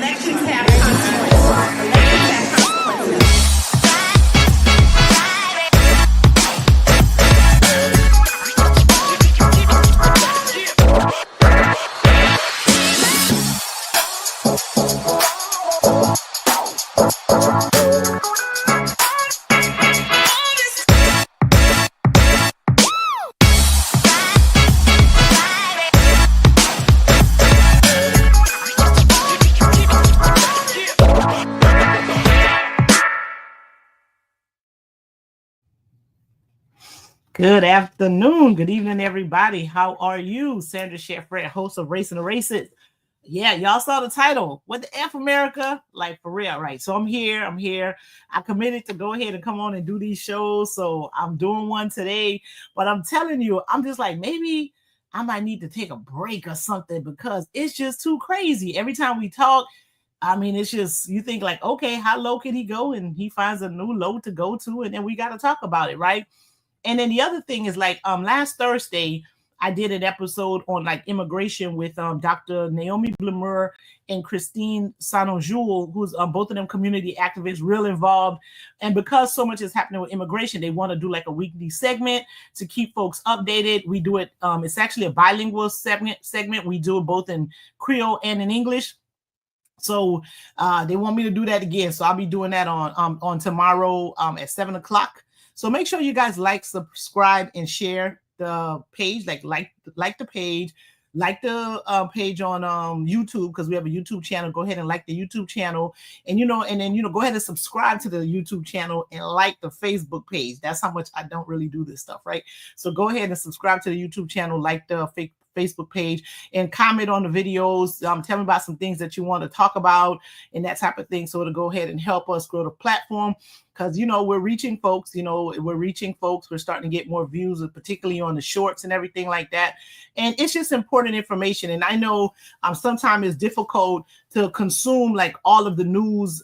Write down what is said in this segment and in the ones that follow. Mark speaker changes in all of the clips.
Speaker 1: Elections have consequences. Elections have consequences.
Speaker 2: Good afternoon. Good evening, everybody. How are you? Sandra Sheffred, host of Racing the Races. Yeah, y'all saw the title. Wtf America? Like, for real, right? So I'm here. I committed to go ahead and come on and do these shows. So I'm doing one today. But I'm telling you, I'm just like, maybe I might need to take a break or something because it's just too crazy. Every time we talk, I mean, it's just, you think like, okay, how low can he go? And he finds a new low to go to. And then we got to talk about it, right? And then the other thing is like last Thursday, I did an episode on like immigration with Dr. Naomi Blamur and Christine Sanonjoul, who's both of them community activists, real involved. And because so much is happening with immigration, they want to do like a weekly segment to keep folks updated. We do it. It's actually a bilingual segment. We do it both in Creole and in English. So they want me to do that again. So I'll be doing that on tomorrow at 7 o'clock. So make sure you guys like, subscribe, and share the page. Like the page, like the page on YouTube, because we have a YouTube channel. Go ahead and like the YouTube channel, and then go ahead and subscribe to the YouTube channel and like the Facebook page. That's how much I don't really do this stuff, right? So go ahead and subscribe to the YouTube channel, like the Facebook page, and comment on the videos. Tell me about some things that you want to talk about and that type of thing. So to go ahead and help us grow the platform. Because, we're reaching folks, we're starting to get more views, particularly on the shorts and everything like that. And it's just important information. And I know sometimes it's difficult to consume like all of the news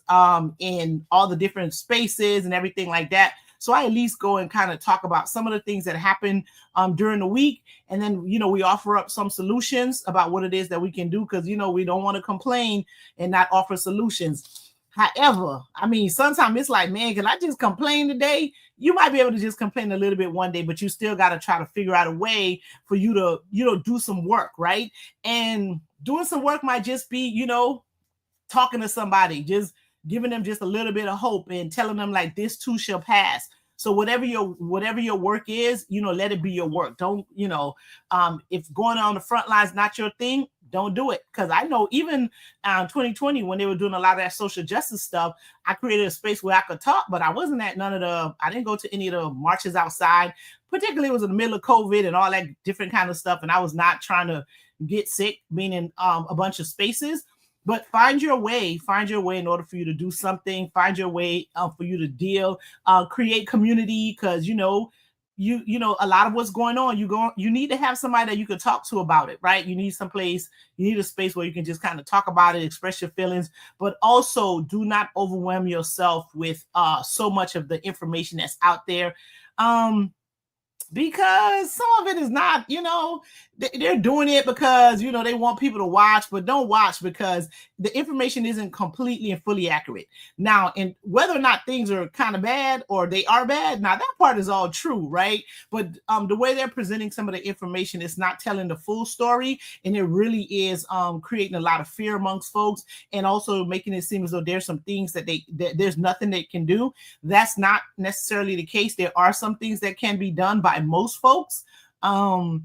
Speaker 2: in all the different spaces and everything like that. So I at least go and kind of talk about some of the things that happen during the week. And then, we offer up some solutions about what it is that we can do, because, we don't want to complain and not offer solutions. However, I mean, sometimes it's like, man, can I just complain today? You might be able to just complain a little bit one day, but you still got to try to figure out a way for you to, do some work, right? And doing some work might just be, talking to somebody, just giving them just a little bit of hope and telling them like this too shall pass. So whatever your work is, let it be your work. Don't, if going on the front lines not your thing, don't do it. Because I know even 2020, when they were doing a lot of that social justice stuff, I created a space where I could talk, but I wasn't at I didn't go to any of the marches outside. Particularly, it was in the middle of COVID and all that different kind of stuff. And I was not trying to get sick being in a bunch of spaces. But find your way in order for you to do something. Find your way for you to deal, create community, because, a lot of what's going on, you need to have somebody that you can talk to about it, right? You need a space where you can just kind of talk about it, express your feelings, but also do not overwhelm yourself with so much of the information that's out there. Because some of it is not, they're doing it because, they want people to watch, but don't watch because the information isn't completely and fully accurate. Now, and whether or not things are kind of bad or they are bad, now that part is all true, right? But the way they're presenting some of the information is not telling the full story. And it really is creating a lot of fear amongst folks, and also making it seem as though there's some things that there's nothing they can do. That's not necessarily the case. There are some things that can be done by most folks. So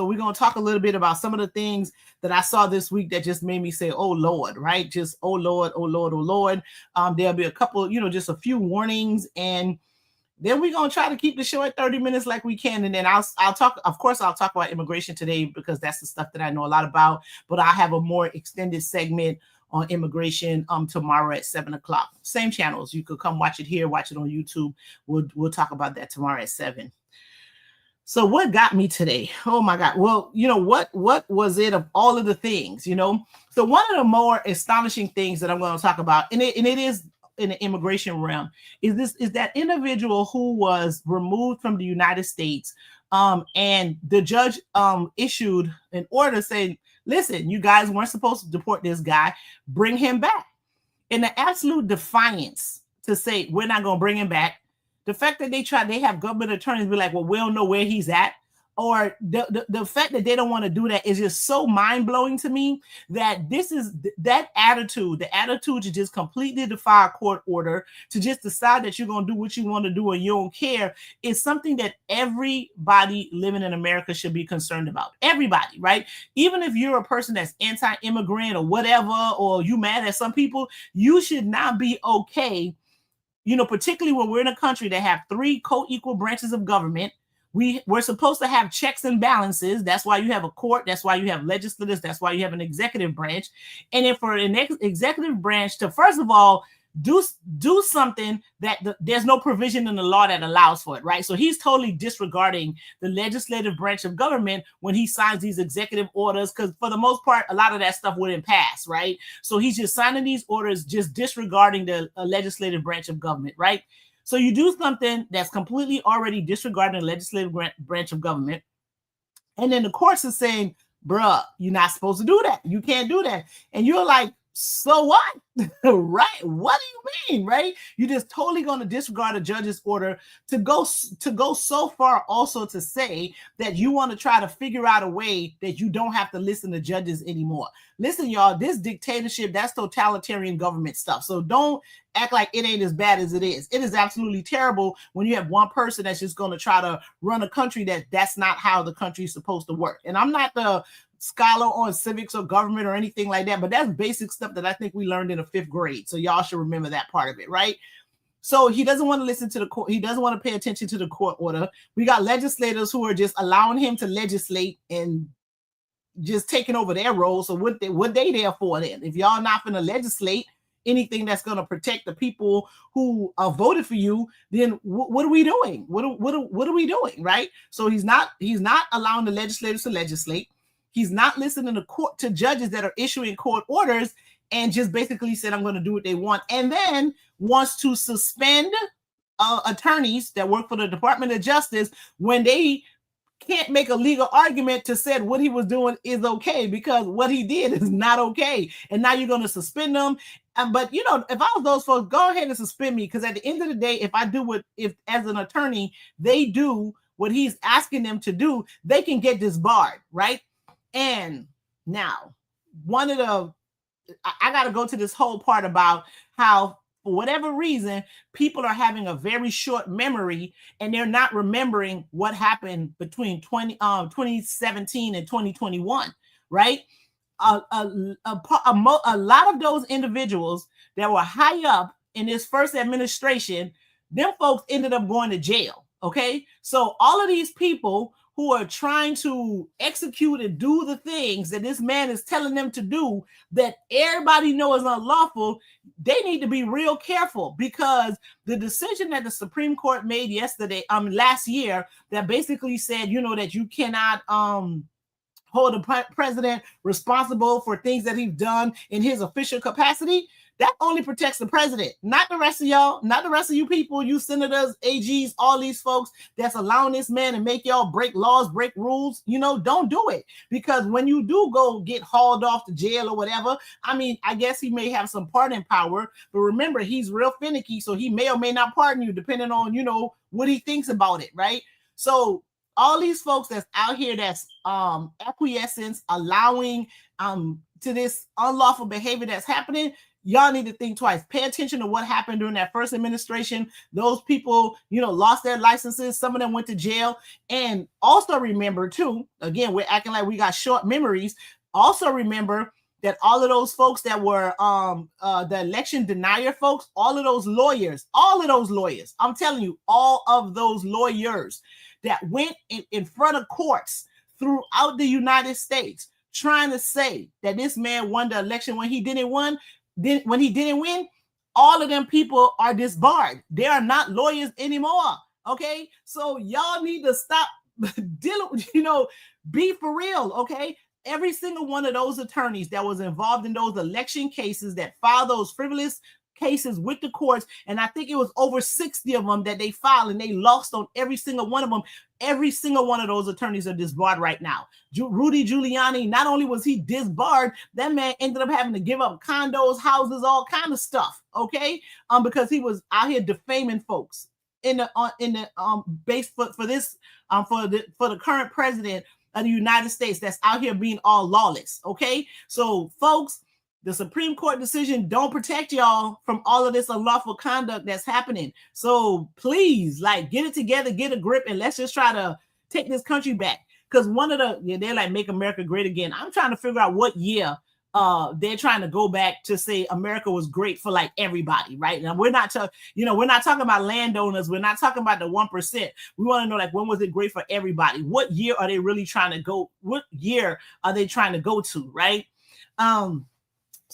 Speaker 2: we're going to talk a little bit about some of the things that I saw this week that just made me say, oh Lord, right? Just, oh Lord, oh Lord, oh Lord. There'll be a couple, just a few warnings, and then we're going to try to keep the show at 30 minutes like we can. And then I'll talk about immigration today, because that's the stuff that I know a lot about, but I have a more extended segment on immigration tomorrow at 7 o'clock. Same channels. You could come watch it here, watch it on YouTube. We'll talk about that tomorrow at 7. So what got me today? Oh my God. Well, what was it of all of the things, So one of the more astonishing things that I'm going to talk about, and it is in the immigration realm, is that individual who was removed from the United States, and the judge issued an order saying listen, you guys weren't supposed to deport this guy, bring him back. In the absolute defiance to say, we're not going to bring him back, the fact that they have government attorneys be like, well, we don't know where he's at, or the fact that they don't want to do that is just so mind-blowing to me, that this is that attitude, the attitude to just completely defy a court order, to just decide that you're going to do what you want to do and you don't care, is something that everybody living in America should be concerned about. Everybody, right? Even if you're a person that's anti-immigrant or whatever, or you mad at some people, you should not be okay, particularly when we're in a country that have 3 co-equal branches of government. We're supposed to have checks and balances. That's why you have a court. That's why you have legislators. That's why you have an executive branch. And then for an executive branch to, first of all, do something that there's no provision in the law that allows for it, right? So he's totally disregarding the legislative branch of government when he signs these executive orders, because for the most part, a lot of that stuff wouldn't pass, right? So he's just signing these orders, just disregarding the legislative branch of government, right? So you do something that's completely already disregarding the legislative branch of government, and then the courts are saying, bruh, you're not supposed to do that. You can't do that. And you're like, so what? Right? What do you mean, right? You're just totally going to disregard a judge's order to go so far also to say that you want to try to figure out a way that you don't have to listen to judges anymore. Listen, y'all, this dictatorship, that's totalitarian government stuff. So don't act like it ain't as bad as it is. It is absolutely terrible when you have one person that's just going to try to run a country that's not how the country's supposed to work. And I'm not the scholar on civics or government or anything like that, but that's basic stuff that I think we learned in the 5th grade. So y'all should remember that part of it, right? So he doesn't want to listen to the court. He doesn't want to pay attention to the court order. We got legislators who are just allowing him to legislate and just taking over their role. So what they there for then? If y'all not going to legislate anything that's going to protect the people who voted for you, then what are we doing? What are we doing, right? So he's not allowing the legislators to legislate. He's not listening to judges that are issuing court orders, and just basically said, I'm going to do what they want, and then wants to suspend attorneys that work for the Department of Justice when they can't make a legal argument to say what he was doing is okay, because what he did is not okay. And now you're going to suspend them. But, if I was those folks, go ahead and suspend me, because at the end of the day, if I do if as an attorney, they do what he's asking them to do, they can get disbarred, right? And now, I got to go to this whole part about how, for whatever reason, people are having a very short memory, and they're not remembering what happened between 2017 and 2021, right? A lot of those individuals that were high up in this first administration, them folks ended up going to jail, okay? So all of these people who are trying to execute and do the things that this man is telling them to do, that everybody knows is unlawful, they need to be real careful, because the decision that the Supreme Court made last year, that basically said, that you cannot hold the president responsible for things that he's done in his official capacity, that only protects the president, not the rest of y'all, not the rest of you people, you senators, AGs, all these folks that's allowing this man to make y'all break laws, break rules. Don't do it, because when you do go get hauled off to jail or whatever, I guess he may have some pardon power, but remember, he's real finicky, so he may or may not pardon you depending on, what he thinks about it, right? So all these folks that's out here that's acquiescence, allowing to this unlawful behavior that's happening, y'all need to think twice. Pay attention to what happened during that first administration. Those people, lost their licenses. Some of them went to jail. And also remember, too, again, we're acting like we got short memories. Also remember that all of those folks that were the election denier folks, all of those lawyers, I'm telling you, all of those lawyers that went in front of courts throughout the United States trying to say that this man won the election when he didn't win, all of them people are disbarred. They are not lawyers anymore. Okay, so y'all need to stop dealing. Be for real. Okay, every single one of those attorneys that was involved in those election cases that filed those frivolous cases with the courts, and I think it was over 60 of them that they filed, and they lost on every single one of them. Every single one of those attorneys are disbarred right now. Rudy Giuliani, not only was he disbarred, that man ended up having to give up condos, houses, all kind of stuff. Okay, because he was out here defaming folks in the base for this for the current president of the United States that's out here being all lawless. Okay, so folks, the Supreme Court decision don't protect y'all from all of this unlawful conduct that's happening. So please, like, get it together, get a grip, and let's just try to take this country back. Because one of they're like, make America great again. I'm trying to figure out what year they're trying to go back to say America was great for like everybody, right? Now we're not we're not talking about landowners, we're not talking about the 1%. We want to know, like, when was it great for everybody? What year are they really trying to go? What year are they trying to go to, right?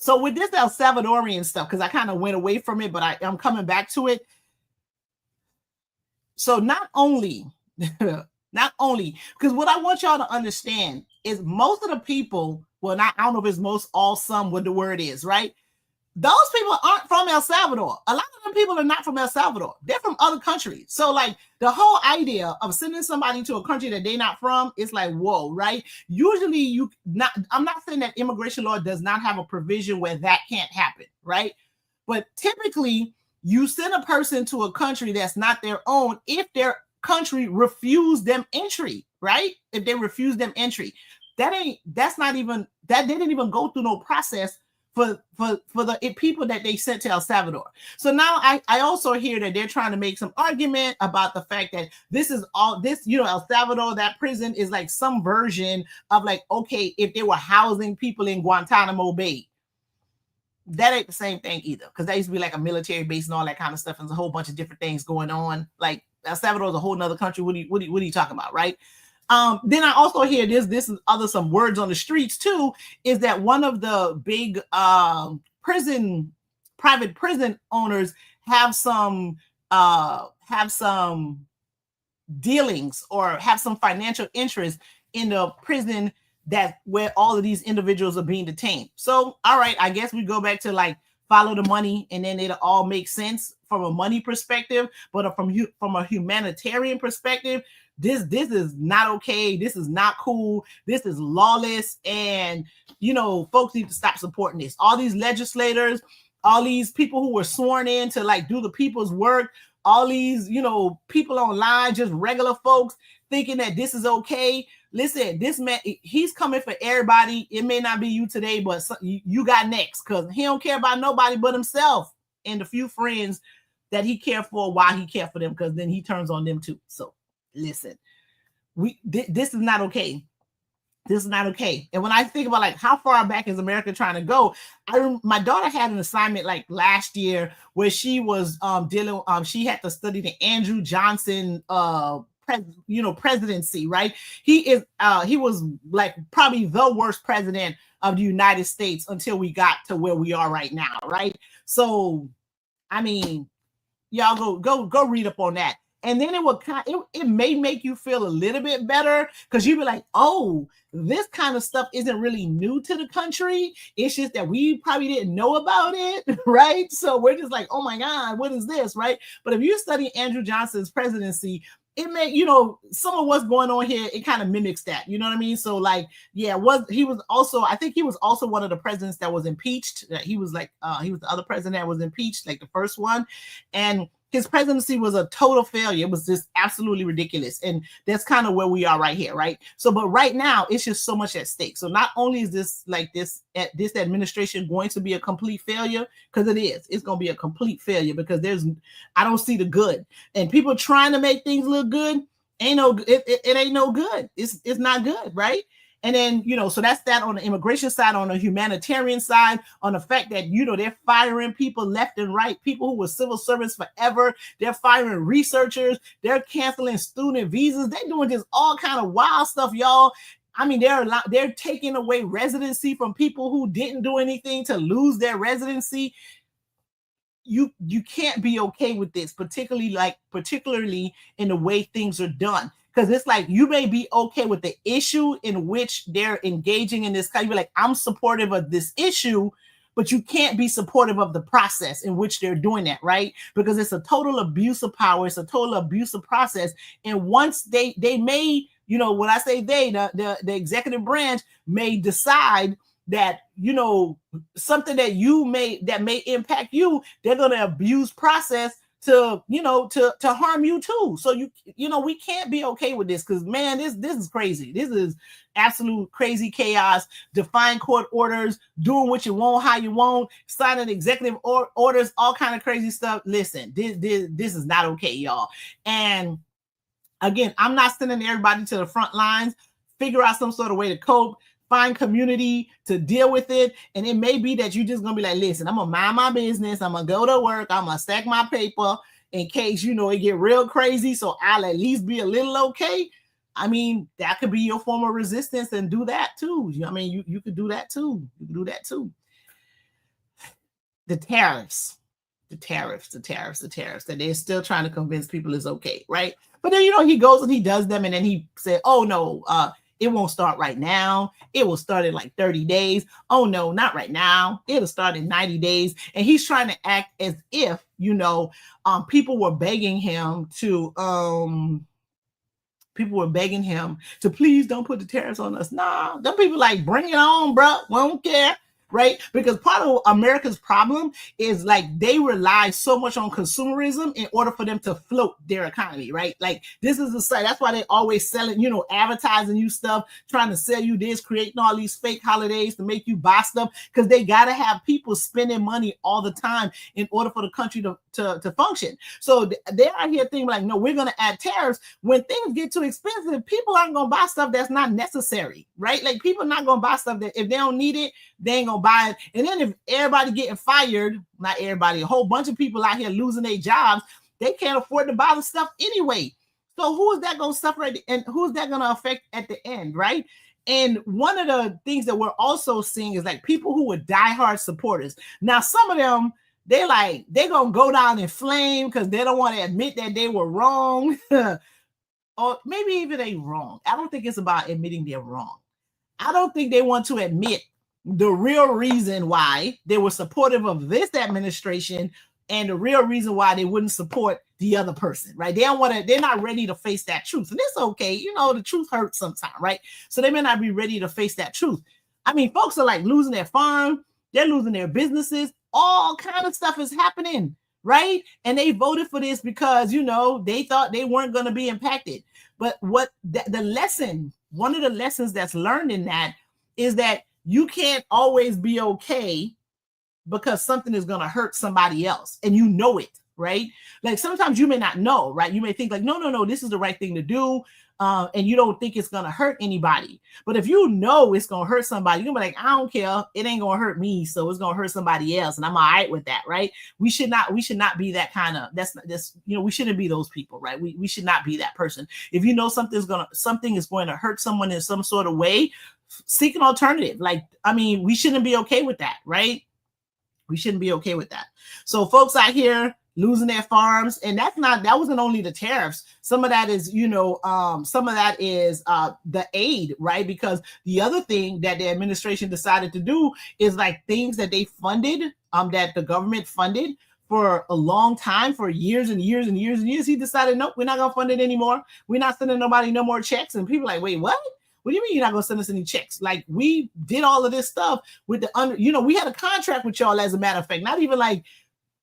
Speaker 2: So with this El Salvadorian stuff, because I kind of went away from it, but I'm coming back to it. So not only, because what I want y'all to understand is most of the people, well, I don't know if it's most, all, some, what the word is, right? Those people aren't from El Salvador. A lot of them people are not from El Salvador. They're from other countries. So like the whole idea of sending somebody to a country that they're not from is like, whoa, right? Usually I'm not saying that immigration law does not have a provision where that can't happen, right? But typically you send a person to a country that's not their own if their country refused them entry, right? If they refuse them entry, that didn't even go through no process for the people that they sent to El Salvador. So now I also hear that they're trying to make some argument about the fact that El Salvador, that prison is like some version of like, okay, if they were housing people in Guantanamo Bay. That ain't the same thing either, because that used to be like a military base and all that kind of stuff, and there's a whole bunch of different things going on. Like El Salvador is a whole nother country. What are you talking about, right? Then I also hear this is some words on the streets too, is that one of the big private prison owners have some dealings or have some financial interest in the prison where all of these individuals are being detained. So, all right, I guess we go back to like follow the money, and then it'll all make sense from a money perspective, but from a humanitarian perspective, this is not okay. This is not cool. This is lawless. And, folks need to stop supporting this. All these legislators, all these people who were sworn in to like do the people's work, all these, people online, just regular folks thinking that this is okay. Listen, this man, he's coming for everybody. It may not be you today, but you got next, because he don't care about nobody but himself and the few friends that he cared for while he cared for them, because then he turns on them too. So listen, this is not okay. This is not okay. And when I think about like how far back is America trying to go, my daughter had an assignment like last year where she was she had to study the Andrew Johnson presidency, right? He was like probably the worst president of the United States until we got to where we are right now, right? So I mean, y'all go read up on that. And then it may make you feel a little bit better, because you'd be like, oh, this kind of stuff isn't really new to the country. It's just that we probably didn't know about it, right? So we're just like, oh my God, what is this, right? But if you study Andrew Johnson's presidency, it may, some of what's going on here, it kind of mimics that, you know what I mean? So like, yeah, I think he was also one of the presidents that was impeached. He was like, he was the other president that was impeached, like the first one. And his presidency was a total failure. It was just absolutely ridiculous. And that's kind of where we are right here, right? So, but right now, it's just so much at stake. So not only is this administration going to be a complete failure, because it is. It's going to be a complete failure, because I don't see the good. And people trying to make things look good, it ain't no good. It's not good, right? And then, so that's that on the immigration side. On the humanitarian side, on the fact that, they're firing people left and right, people who were civil servants forever. They're firing researchers. They're canceling student visas. They're doing just all kind of wild stuff, y'all. I mean, they're taking away residency from people who didn't do anything to lose their residency. You can't be okay with this, particularly in the way things are done. Because it's like, you may be okay with the issue in which they're engaging in this kind. You're like, I'm supportive of this issue, but you can't be supportive of the process in which they're doing that, right? Because it's a total abuse of power. It's a total abuse of process. And once they may, you know, when I say they, the executive branch may decide that, you know, something that may impact you, they're going to abuse process to, you know, to harm you too. So you know, we can't be okay with this, because man, this is crazy. This is absolute crazy chaos. Defying court orders, doing what you want, how you want, signing executive orders, all kind of crazy stuff. Listen, this is not okay, y'all. And again, I'm not sending everybody to the front lines. Figure out some sort of way to cope. Find community to deal with it. And it may be that you're just going to be like, listen, I'm going to mind my business. I'm going to go to work. I'm going to stack my paper in case, you know, it get real crazy. So I'll at least be a little okay. I mean, that could be your form of resistance, and do that too. I mean, you could do that too. You can do that too. The tariffs, that they're still trying to convince people is okay, right? But then, you know, he goes and he does them, and then he said, oh no, it won't start right now. It will start in like 30 days. Oh no, not right now. It'll start in 90 days. And he's trying to act as if, you know, people were begging him to please don't put the tariffs on us. Nah, them people like, bring it on, bro. We don't care. Right? Because part of America's problem is like they rely so much on consumerism in order for them to float their economy, right? Like this is the site. That's why they always selling, you know, advertising you stuff, trying to sell you this, creating all these fake holidays to make you buy stuff, because they got to have people spending money all the time in order for the country to function. So they're out here thinking like, no, we're going to add tariffs. When things get too expensive, people aren't going to buy stuff that's not necessary, right? Like people are not going to buy stuff that if they don't need it, they ain't gonna buy it. And then if everybody getting fired, not everybody, a whole bunch of people out here losing their jobs, they can't afford to buy the stuff anyway. So who is that gonna suffer and who's that gonna affect at the end, right? And one of the things that we're also seeing is like people who were diehard supporters. Now, some of them, they're gonna go down in flame because they don't want to admit that they were wrong. Or maybe even they wrong. I don't think it's about admitting they're wrong. I don't think they want to admit the real reason why they were supportive of this administration and the real reason why they wouldn't support the other person, right? They're not ready to face that truth. And it's okay. You know, the truth hurts sometimes, right? So they may not be ready to face that truth. I mean, folks are like losing their farm. They're losing their businesses. All kind of stuff is happening, right? And they voted for this because, you know, they thought they weren't going to be impacted. But what the lesson, one of the lessons that's learned in that is that you can't always be okay because something is going to hurt somebody else and you know it, right? Like sometimes you may not know, right? You may think like, no, this is the right thing to do. And you don't think it's going to hurt anybody. But if you know it's going to hurt somebody, you're going to be like, I don't care. It ain't going to hurt me. So it's going to hurt somebody else. And I'm all right with that, right? We should not be that kind of, you know, we shouldn't be those people, right? We should not be that person. If you know something is going to hurt someone in some sort of way, seek an alternative. Like, I mean, we shouldn't be okay with that, right? We shouldn't be okay with that. So folks out here losing their farms, and that wasn't only the tariffs. Some of that is, you know, some of that is the aid, right? Because the other thing that the administration decided to do is like things that they funded, that the government funded for a long time, for years and years and years and years. He decided, nope, we're not gonna fund it anymore. We're not sending nobody no more checks. And people are like, wait, what? What do you mean you're not going to send us any checks? Like we did all of this stuff with you know, we had a contract with y'all, as a matter of fact, not even like,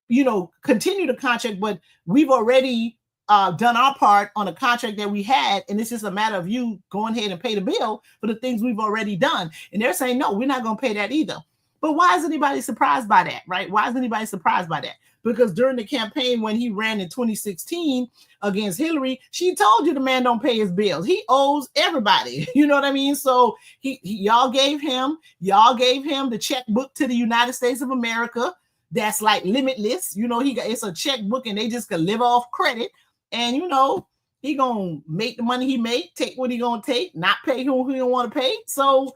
Speaker 2: you know, continue the contract, but we've already done our part on a contract that we had. And it's just a matter of you going ahead and pay the bill for the things we've already done. And they're saying, no, we're not going to pay that either. But why is anybody surprised by that, right? Why is anybody surprised by that? Because during the campaign, when he ran in 2016 against Hillary, she told you the man don't pay his bills. He owes everybody. You know what I mean? So y'all gave him the checkbook to the United States of America. That's like limitless. You know, it's a checkbook and they just can live off credit. And, you know, he going to make the money he make, take what he going to take, not pay who he don't want to pay. So,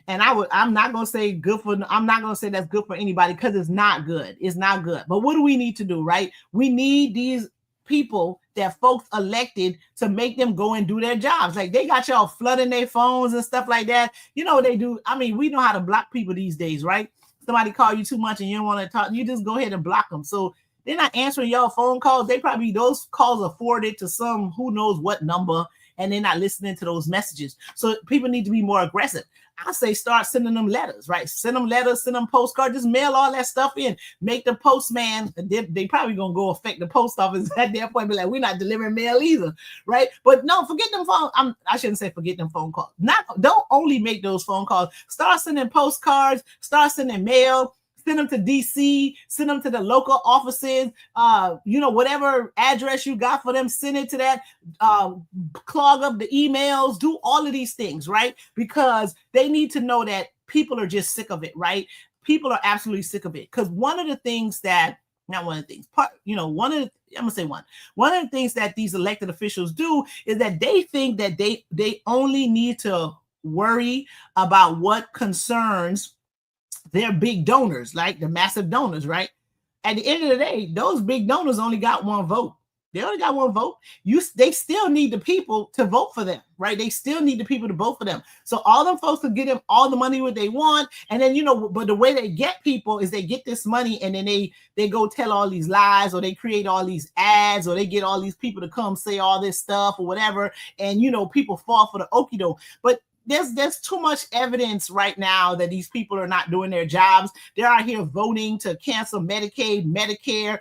Speaker 2: and I'm not going to say that's good for anybody, because it's not good. It's not good. But what do we need to do, right? We need these people that folks elected to make them go and do their jobs. Like they got y'all flooding their phones and stuff like that. You know what they do? I mean, we know how to block people these days, right? Somebody call you too much and you don't want to talk, you just go ahead and block them. So they're not answering y'all phone calls. They probably, those calls are forwarded to some who knows what number, and they're not listening to those messages. So people need to be more aggressive. I say start sending them letters, right? Send them letters, send them postcards, just mail all that stuff in. Make the postman, they probably gonna go affect the post office at that point, be like, we're not delivering mail either, right? But no, forget them phone. I shouldn't say forget them phone calls. Don't only make those phone calls. Start sending postcards, start sending mail. Send them to DC, send them to the local offices, whatever address you got for them, send it to that, clog up the emails, do all of these things, right? Because they need to know that people are just sick of it, right? People are absolutely sick of it. Because one of the things that, not one of the things, one of the things that these elected officials do is that they think that they only need to worry about what concerns their big donors, like the massive donors, right? At the end of the day, those big donors only got one vote. They only got one vote. They still need the people to vote for them, right? They still need the people to vote for them. So all them folks will get them all the money what they want. And then, but the way they get people is they get this money and then they go tell all these lies, or they create all these ads, or they get all these people to come say all this stuff or whatever. And, people fall for the okie doke. But there's too much evidence right now that these people are not doing their jobs. They're out here voting to cancel Medicaid, Medicare,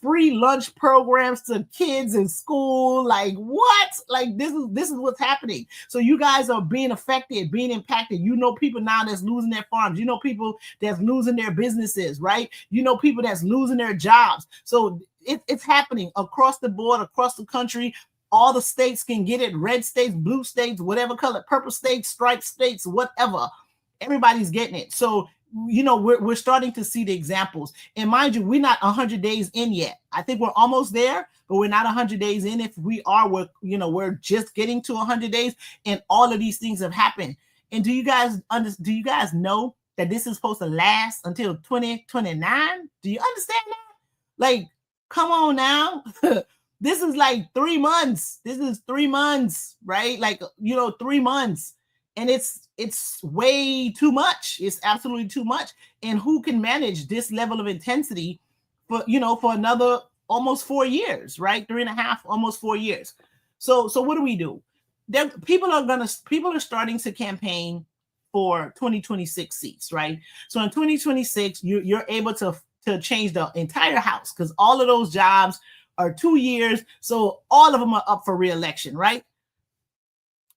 Speaker 2: free lunch programs to kids in school. Like what? Like this is what's happening. So you guys are being affected, being impacted. People now that's losing their farms. People that's losing their businesses, right? People that's losing their jobs. So it's happening across the board, across the country. All the states can get it. Red states, blue states, whatever color, purple states, striped states, whatever. Everybody's getting it. So, we're starting to see the examples. And mind you, we're not 100 days in yet. I think we're almost there, but we're not 100 days in. If we are, we're just getting to 100 days, and all of these things have happened. And do you guys know that this is supposed to last until 2029? Do you understand that? Like, come on now. This is like 3 months. This is 3 months, right? Like, 3 months. And it's way too much. It's absolutely too much. And who can manage this level of intensity for another almost 4 years, right? 3.5, almost 4 years. So what do? People are starting to campaign for 2026 seats, right? So in 2026, you're able to change the entire House, because all of those jobs are 2 years. So all of them are up for re-election, right?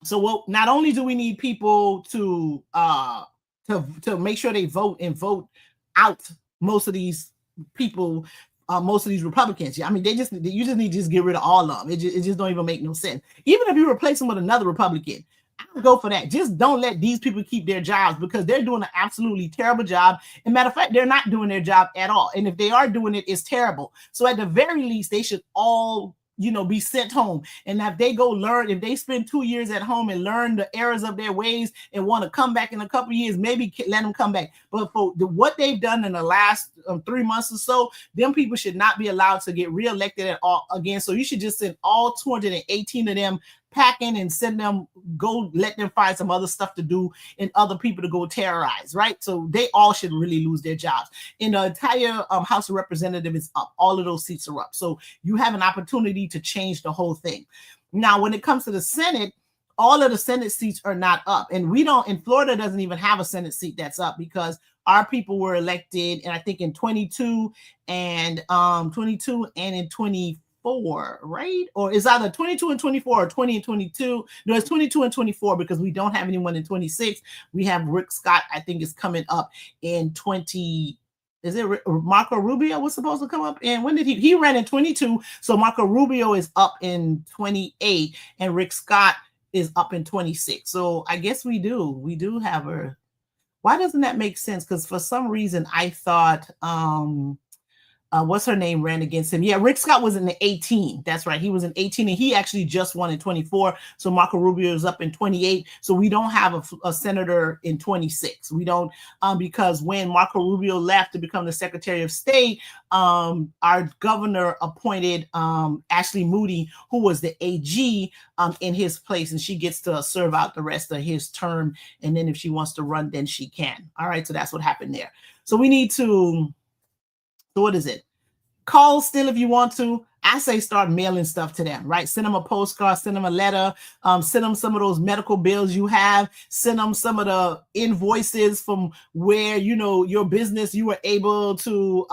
Speaker 2: So not only do we need people to make sure they vote out most of these people, most of these Republicans. I mean, you just need to get rid of all of them. It just don't even make no sense. Even if you replace them with another Republican, I would go for that. Just don't let these people keep their jobs, because they're doing an absolutely terrible job. And matter of fact, they're not doing their job at all. And if they are doing it, it's terrible. So at the very least, they should all be sent home. And if they go learn, if they spend 2 years at home and learn the errors of their ways and want to come back in a couple of years, maybe let them come back. But for what they've done in the last 3 months or so, them people should not be allowed to get reelected at all again. So you should just send all 218 of them packing and send them, let them find some other stuff to do and other people to go terrorize, right? So they all should really lose their jobs. And the entire House of Representatives is up. All of those seats are up. So you have an opportunity to change the whole thing. Now, when it comes to the Senate, all of the Senate seats are not up. And Florida doesn't even have a Senate seat that's up, because our people were elected, and I think in 22 and in 24, right? Or it's either 22 and 24 or 20 and 22. No, it's 22 and 24, because we don't have anyone in 26. We have Rick Scott, I think, is coming up in 20. Is it Marco Rubio was supposed to come up? And when did he ran in 22? So Marco Rubio is up in 28, and Rick Scott is up in 26. So I guess we do have her. Why doesn't that make sense? Because for some reason I thought what's her name ran against him. Yeah, Rick Scott was in the 18. That's right. He was in 18 and he actually just won in 24. So Marco Rubio is up in 28. So we don't have a senator in 26. We don't, because when Marco Rubio left to become the Secretary of State, our governor appointed Ashley Moody, who was the AG, in his place, and she gets to serve out the rest of his term. And then if she wants to run, then she can. All right. So that's what happened there. So we need to, so what is it? Call still if you want to. I say start mailing stuff to them, right? Send them a postcard, send them a letter, send them some of those medical bills you have, send them some of the invoices from where, you know, your business, you were able to,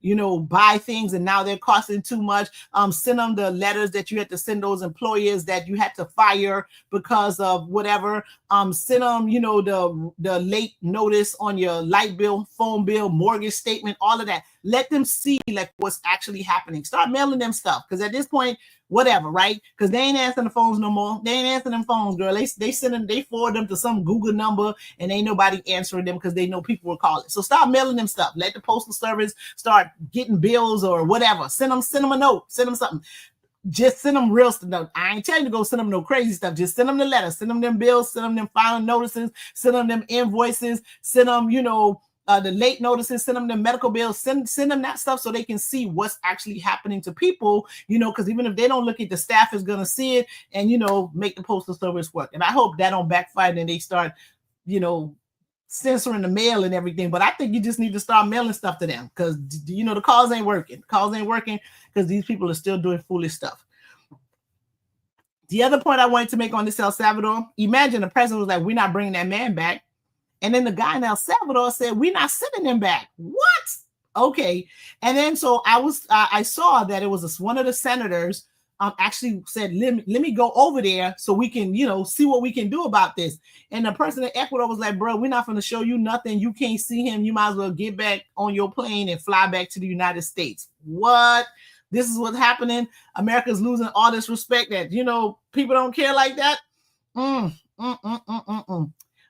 Speaker 2: you know, buy things and now they're costing too much. Send them the letters that you had to send those employers that you had to fire because of whatever. Send them, you know, the late notice on your light bill, phone bill, mortgage statement, all of that. Let them see like what's actually happening. Start mailing them stuff, because at this point, whatever, right? Because they ain't answering the phones no more. They ain't answering them phones, girl. They send them, they forward them to some Google number, and ain't nobody answering them because they know people will call it. So start mailing them stuff. Let the postal service start getting bills or whatever. Send them a note. Send them something. Just send them real stuff. I ain't telling you to go send them no crazy stuff. Just send them the letters. Send them bills. Send them final notices. Send them invoices. Send them, you know, the late notices, send them the medical bills, send them that stuff so they can see what's actually happening to people, you know, because even if they don't look at, the staff is going to see it and, you know, make the postal service work. And I hope that don't backfire and they start, you know, censoring the mail and everything. But I think you just need to start mailing stuff to them because, you know, the calls ain't working. The calls ain't working because these people are still doing foolish stuff. The other point I wanted to make on this El Salvador, imagine the president was like, we're not bringing that man back. And then the guy in El Salvador said, we're not sending him back. What? Okay. And then so I saw that it was one of the senators actually said, let me go over there so we can, you know, see what we can do about this. And the person in Ecuador was like, bro, we're not going to show you nothing. You can't see him. You might as well get back on your plane and fly back to the United States. What? This is what's happening. America's losing all this respect that, you know, people don't care like that.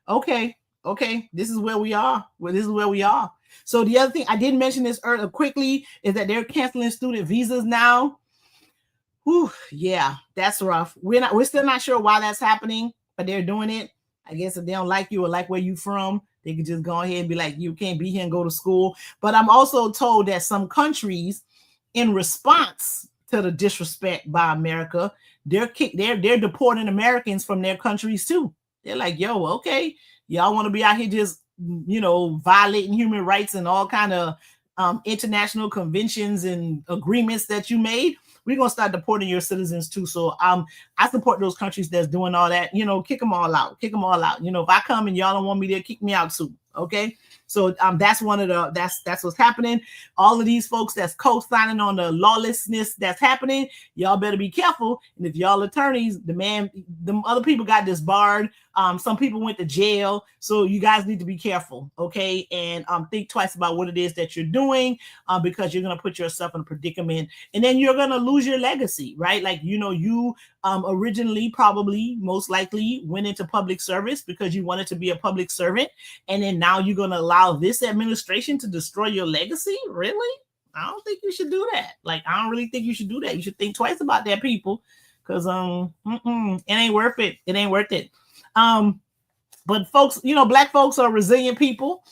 Speaker 2: Okay. Okay, this is where we are. Well, this is where we are. So the other thing I didn't mention this quickly is that they're canceling student visas now. Whew, yeah, that's rough. We're still not sure why that's happening, but they're doing it. I guess if they don't like you or like where you from, they could just go ahead and be like, you can't be here and go to school. But I'm also told that some countries, in response to the disrespect by America, they're deporting Americans from their countries too. They're like, yo, okay. Y'all want to be out here just, you know, violating human rights and all kind of international conventions and agreements that you made. We're going to start deporting your citizens too. So I support those countries that's doing all that. You know, kick them all out. Kick them all out. You know, if I come and y'all don't want me there, kick me out too. Okay. So that's one of the, that's what's happening. All of these folks that's co-signing on the lawlessness that's happening, y'all better be careful. And if y'all attorneys, the other people got disbarred. Some people went to jail. So you guys need to be careful. Okay. And think twice about what it is that you're doing because you're going to put yourself in a predicament and then you're going to lose your legacy, right? Like, you know, you originally probably most likely went into public service because you wanted to be a public servant. And then now you're going to allow this administration to destroy your legacy? Really? I don't think you should do that. Like, I don't really think you should do that. You should think twice about that, people, because it ain't worth it. It ain't worth it. But folks, you know, Black folks are resilient people.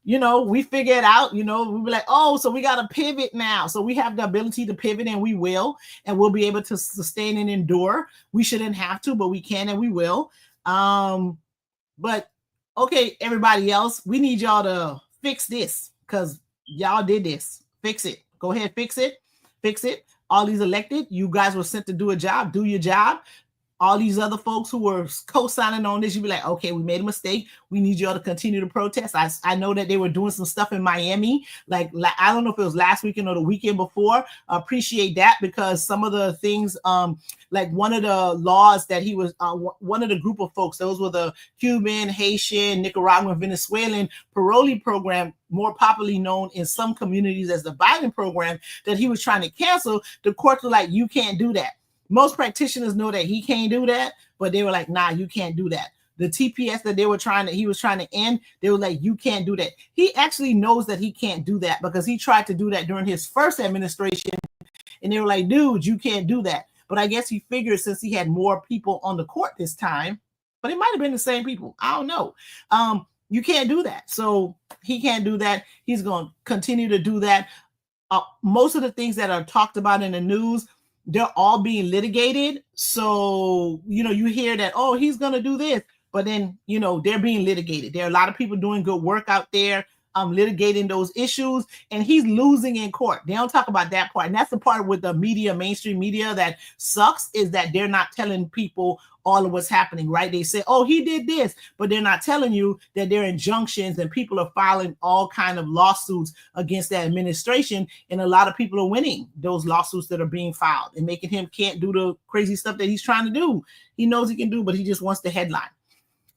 Speaker 2: You know, we figure it out. You know, we'll be like, oh, so we got to pivot now. So we have the ability to pivot, and we will, and we'll be able to sustain and endure. We shouldn't have to, but we can and we will. But okay, everybody else, we need y'all to fix this because y'all did this. Fix it. Go ahead, fix it. Fix it. All these elected, you guys were sent to do a job. Do your job. All these other folks who were co-signing on this, you'd be like, okay, we made a mistake. We need y'all to continue to protest. I know that they were doing some stuff in Miami. Like I don't know if it was last weekend or the weekend before. I appreciate that because some of the things, like one of the laws that he was, one of the group of folks, those were the Cuban, Haitian, Nicaraguan, Venezuelan parole program, more popularly known in some communities as the Biden program, that he was trying to cancel. The courts were like, you can't do that. Most practitioners know that he can't do that, but they were like, nah, you can't do that. the TPS that he was trying to end, they were like, you can't do that. He actually knows that he can't do that because he tried to do that during his first administration. And they were like, dude, you can't do that. But I guess he figured since he had more people on the court this time, but it might have been the same people. I don't know. You can't do that. So he can't do that. He's going to continue to do that. Most of the things that are talked about in the news, they're all being litigated. So, you hear that, oh, he's going to do this, but then, they're being litigated. There are a lot of people doing good work out there, litigating those issues, and he's losing in court. They don't talk about that part. And that's the part with the media, mainstream media, that sucks, is that they're not telling people all of what's happening, right? They say, oh, he did this, but they're not telling you that there are injunctions and people are filing all kind of lawsuits against that administration. And a lot of people are winning those lawsuits that are being filed and making him can't do the crazy stuff that he's trying to do. He knows he can do, but he just wants the headline.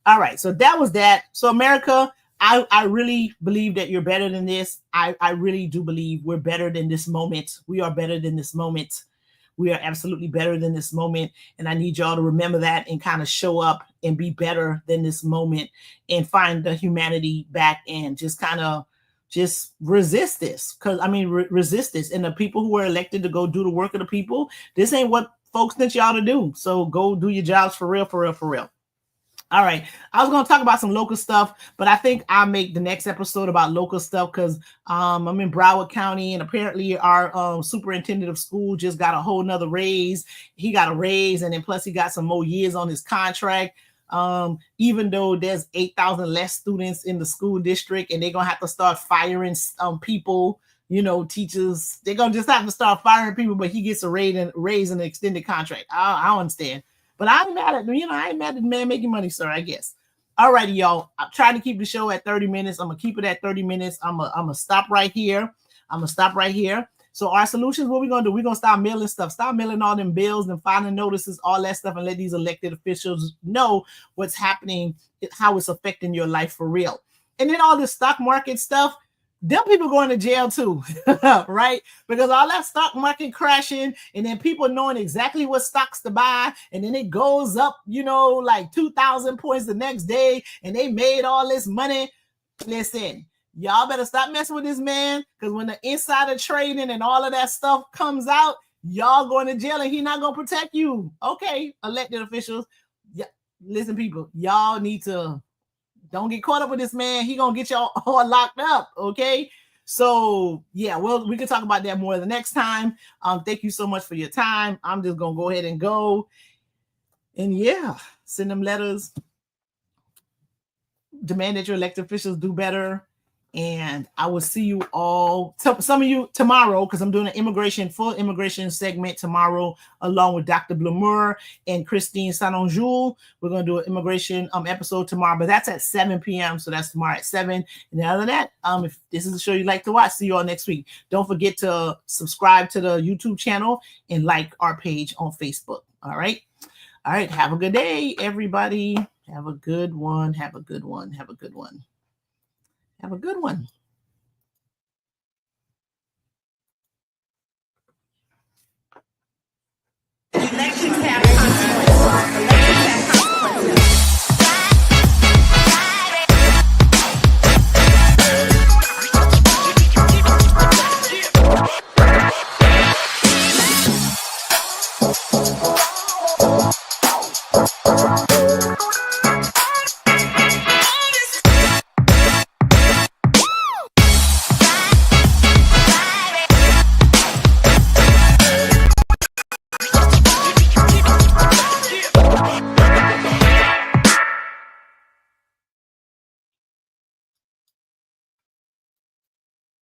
Speaker 2: All right. So that was that. So America, I really believe that you're better than this. I really do believe we're better than this moment. We are better than this moment. We are absolutely better than this moment. And I need y'all to remember that and kind of show up and be better than this moment and find the humanity back and just kind of just resist this. Because, resist this. And the people who are elected to go do the work of the people, this ain't what folks sent y'all to do. So go do your jobs for real, for real, for real. All right. I was going to talk about some local stuff, but I think I'll make the next episode about local stuff because I'm in Broward County, and apparently our superintendent of school just got a whole nother raise. He got a raise, and then plus he got some more years on his contract. Even though there's 8,000 less students in the school district, and they're going to have to start firing people, teachers. They're going to just have to start firing people, but he gets a raise and an extended contract. I don't understand. But I ain't mad at I ain't mad at the man making money, sir, I guess. All righty, y'all. I'm trying to keep the show at 30 minutes. I'm going to keep it at 30 minutes. I'm going to stop right here. So our solutions, what we're going to do, we're going to start mailing stuff. Start mailing all them bills and filing notices, all that stuff, and let these elected officials know what's happening, how it's affecting your life for real. And then all this stock market stuff, them people going to jail too, right? Because all that stock market crashing and then people knowing exactly what stocks to buy, and then it goes up, like 2,000 points the next day, and they made all this money. Listen, y'all better stop messing with this man, because when the insider trading and all of that stuff comes out, y'all going to jail and he's not going to protect you. Okay, elected officials, listen, people, y'all need to don't get caught up with this man. He gonna get y'all all locked up, okay? So yeah, well, we can talk about that more the next time. Thank you so much for your time. I'm just gonna go ahead and go, and yeah, send them letters. Demand that your elected officials do better. And I will see you all, some of you tomorrow, because I'm doing an full immigration segment tomorrow, along with Dr. Blamur and Christine Sanonjul. We're going to do an immigration episode tomorrow, but that's at 7 p.m. So that's tomorrow at 7. And other than that, if this is a show you like to watch, see you all next week. Don't forget to subscribe to the YouTube channel and like our page on Facebook. All right. All right. Have a good day, everybody. Have a good one. Have a good one. Have a good one. Have a good one.